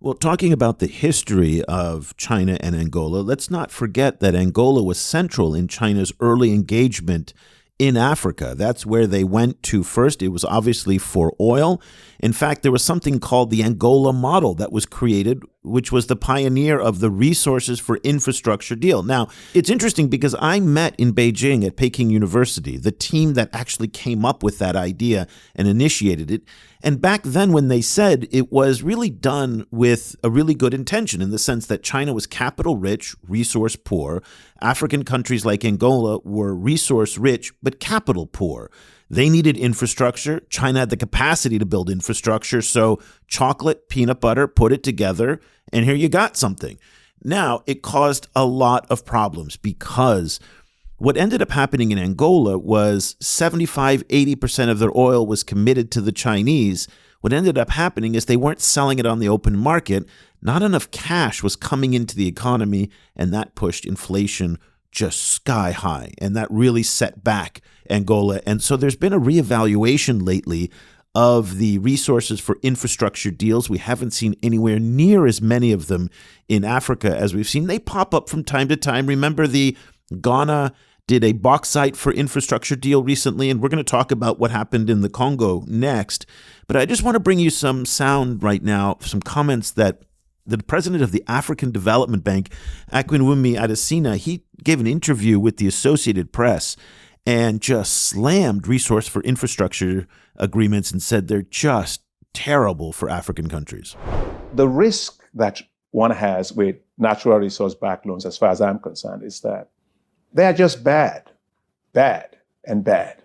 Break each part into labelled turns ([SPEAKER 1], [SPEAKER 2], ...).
[SPEAKER 1] Well, talking about the history of China and Angola, let's not forget that Angola was central in China's early engagement in Africa. That's where they went to first. It was obviously for oil. In fact, there was something called the Angola model that was created, which was the pioneer of the resources for infrastructure deal. Now, it's interesting because I met in Beijing at Peking University, the team that actually came up with that idea and initiated it. And back then when they said it was really done with a really good intention in the sense that China was capital rich, resource poor. African countries like Angola were resource rich, but capital poor. They needed infrastructure. China had the capacity to build infrastructure. So chocolate, peanut butter, put it together, and here you got something. Now, it caused a lot of problems because what ended up happening in Angola was 75-80% of their oil was committed to the Chinese. What ended up happening is they weren't selling it on the open market. Not enough cash was coming into the economy, and that pushed inflation just sky high. And that really set back Angola. And so there's been a reevaluation lately of the resources for infrastructure deals. We haven't seen anywhere near as many of them in Africa as we've seen. They pop up from time to time. Remember the Ghana did a bauxite for infrastructure deal recently, and we're going to talk about what happened in the Congo next. But I just want to bring you some sound right now, some comments that the president of the African Development Bank, Akinwumi Adesina, he gave an interview with the Associated Press and just slammed resource for infrastructure agreements and said they're just terrible for African countries.
[SPEAKER 2] The risk that one has with natural resource-backed loans, as far as I'm concerned, is that they are just bad, and bad.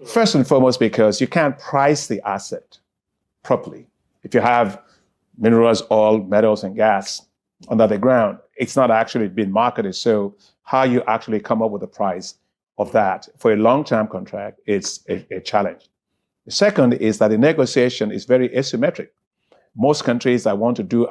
[SPEAKER 2] First and foremost, because you can't price the asset properly. If you have minerals, oil, metals, and gas under the ground, it's not actually being marketed. So how you actually come up with a price of that for a long-term contract, it's a challenge. The second is that the negotiation is very asymmetric. Most countries that want to do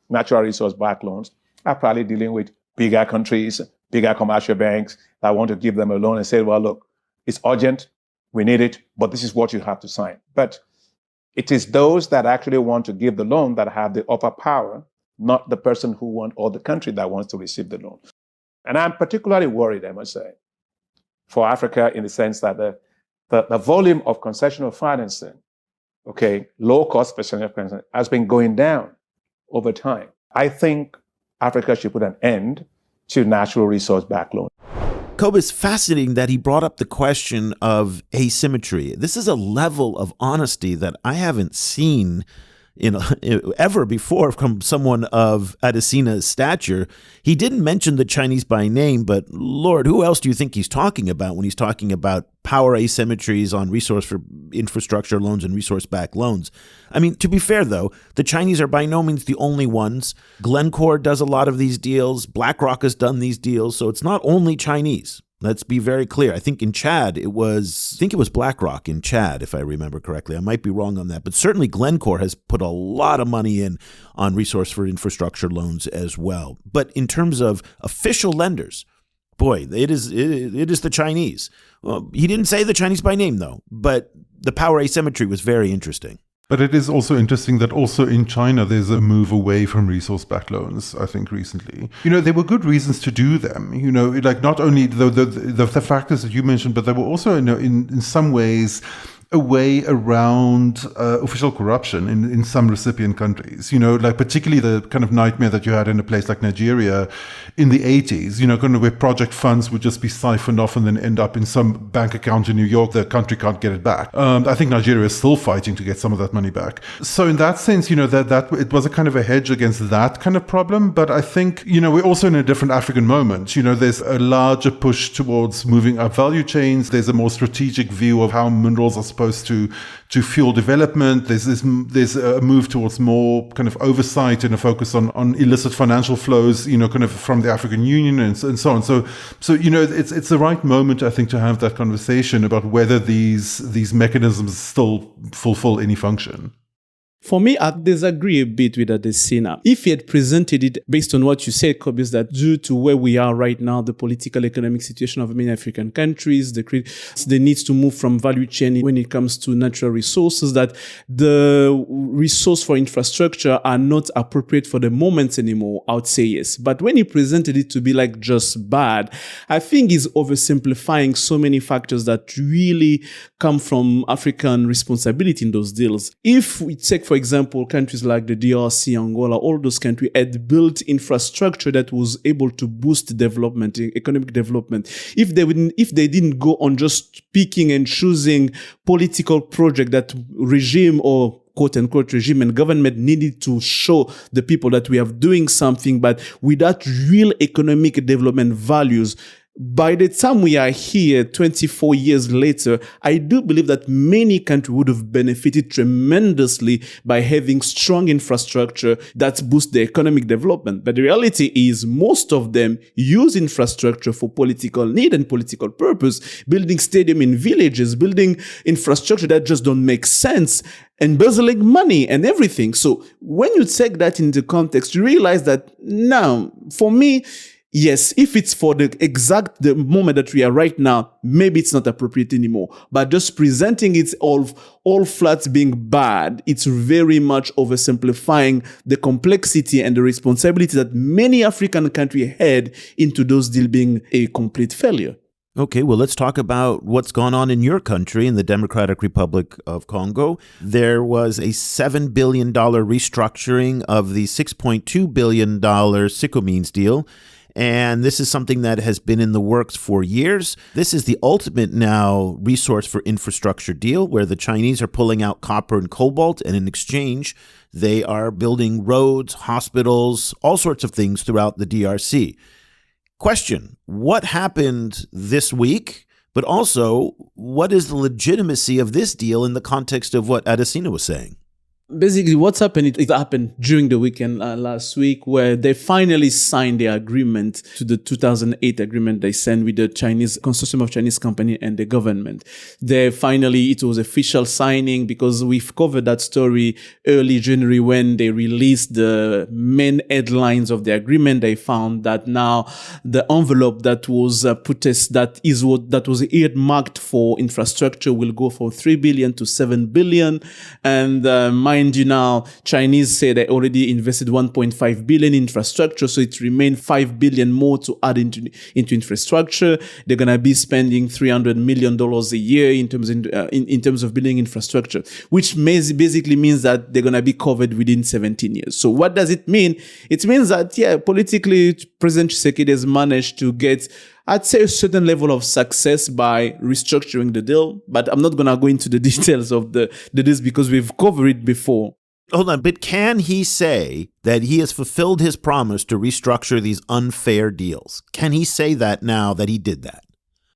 [SPEAKER 2] natural resource-backed loans are probably dealing with bigger countries, bigger commercial banks that want to give them a loan and say, well, look, it's urgent, we need it, but this is what you have to sign. But it is those that actually want to give the loan that have the upper power, not the person who wants or the country that wants to receive the loan. And I'm particularly worried, I must say, for Africa in the sense that the volume of concessional financing, low-cost concessional financing, has been going down over time. I think Africa should put an end to natural resource-backed loans.
[SPEAKER 1] Kobe, it's fascinating that he brought up the question of asymmetry. This is a level of honesty that I haven't seen ever before from someone of Adesina's stature. He didn't mention the Chinese by name, but Lord, who else do you think he's talking about when he's talking about power asymmetries on resource for infrastructure loans and resource-backed loans? I mean, to be fair, though, the Chinese are by no means the only ones. Glencore does a lot of these deals. BlackRock has done these deals. So it's not only Chinese. Let's be very clear. I think in Chad, it was BlackRock in Chad, if I remember correctly. I might be wrong on that. But certainly Glencore has put a lot of money in on resource for infrastructure loans as well. But in terms of official lenders, boy, it is the Chinese. Well, he didn't say the Chinese by name, though. But the power asymmetry was very interesting.
[SPEAKER 3] But it is also interesting that also in China, there's a move away from resource-backed loans, I think, recently. There were good reasons to do them. Like not only the factors that you mentioned, but there were also, in some ways, a way around official corruption in some recipient countries. Like particularly the kind of nightmare that you had in a place like Nigeria in the 80s, kind of where project funds would just be siphoned off and then end up in some bank account in New York. The country can't get it back. I think Nigeria is still fighting to get some of that money back. So in that sense, that it was a kind of a hedge against that kind of problem. But I think, we're also in a different African moment. There's a larger push towards moving up value chains. There's a more strategic view of how minerals are supposed to fuel development. There's a move towards more kind of oversight and a focus on illicit financial flows, kind of from the African Union and so on. So it's the right moment, I think, to have that conversation about whether these mechanisms still fulfill any function.
[SPEAKER 4] For me, I disagree a bit with Adesina. If he had presented it based on what you said, Kobe, is that due to where we are right now, the political economic situation of many African countries, the needs to move from value chain when it comes to natural resources, that the resource for infrastructure are not appropriate for the moment anymore, I would say yes. But when he presented it to be like just bad, I think he's oversimplifying so many factors that really come from African responsibility in those deals. If we take, for example, countries like the DRC, Angola, all those countries had built infrastructure that was able to boost development, economic development. If they didn't go on just picking and choosing political project that regime or quote-unquote regime and government needed to show the people that we are doing something, but without real economic development values, by the time we are here 24 years later, I do believe that many countries would have benefited tremendously by having strong infrastructure that boosts the economic development. But the reality is most of them use infrastructure for political need and political purpose, building stadium in villages, building infrastructure that just don't make sense, embezzling money and everything. So when you take that into context, you realize that now, for me, yes, if it's for the moment that we are right now, maybe it's not appropriate anymore. But just presenting it all flats being bad, it's very much oversimplifying the complexity and the responsibility that many African countries had into those deals being a complete failure.
[SPEAKER 1] Okay, well, let's talk about what's gone on in your country, in the Democratic Republic of Congo. There was a $7 billion restructuring of the $6.2 billion Sycomines deal. And this is something that has been in the works for years. This is the ultimate now resource for infrastructure deal where the Chinese are pulling out copper and cobalt, and in exchange, they are building roads, hospitals, all sorts of things throughout the DRC. Question, what happened this week? But also, what is the legitimacy of this deal in the context of what Adesina was saying?
[SPEAKER 4] Basically, what's happened, it happened during the weekend last week where they finally signed the agreement to the 2008 agreement they signed with the Chinese consortium of Chinese company and the government. It was official signing because we've covered that story early January when they released the main headlines of the agreement. They found that now the envelope that was that was earmarked for infrastructure will go from 3 billion to 7 billion. And mind you now, Chinese say they already invested 1.5 billion in infrastructure, so it remained 5 billion more to add into infrastructure. They're going to be spending $300 million a year in terms of building infrastructure, which basically means that they're going to be covered within 17 years. So what does it mean? It means that, politically, President Tshisekedi has managed to get, I'd say, a certain level of success by restructuring the deal, but I'm not going to go into the details of the deals because we've covered it before.
[SPEAKER 1] Hold on, but can he say that he has fulfilled his promise to restructure these unfair deals? Can he say that now that he did that?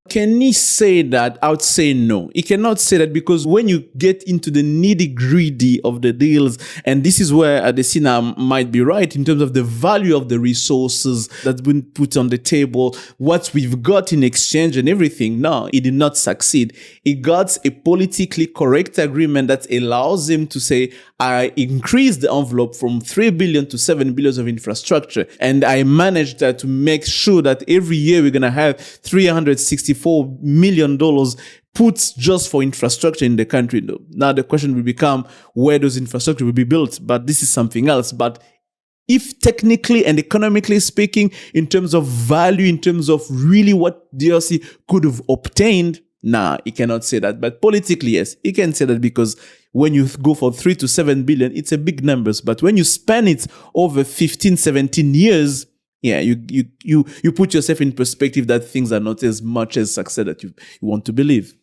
[SPEAKER 4] Can he say that? I would say no. He cannot say that because when you get into the nitty-gritty of the deals, and this is where Adesina might be right in terms of the value of the resources that's been put on the table, what we've got in exchange and everything, no, he did not succeed. He got a politically correct agreement that allows him to say, I increased the envelope from 3 billion to 7 billion of infrastructure, and I managed that to make sure that every year we're going to have $364 million put just for infrastructure in the country. Now the question will become where those infrastructure will be built, but this is something else. But if technically and economically speaking, in terms of value, in terms of really what DRC could have obtained, nah, he cannot say that. But politically, yes, he can say that because when you go for 3 to 7 billion, it's a big numbers. But when you span it over 15, 17 years, you put yourself in perspective that things are not as much as success that you want to believe.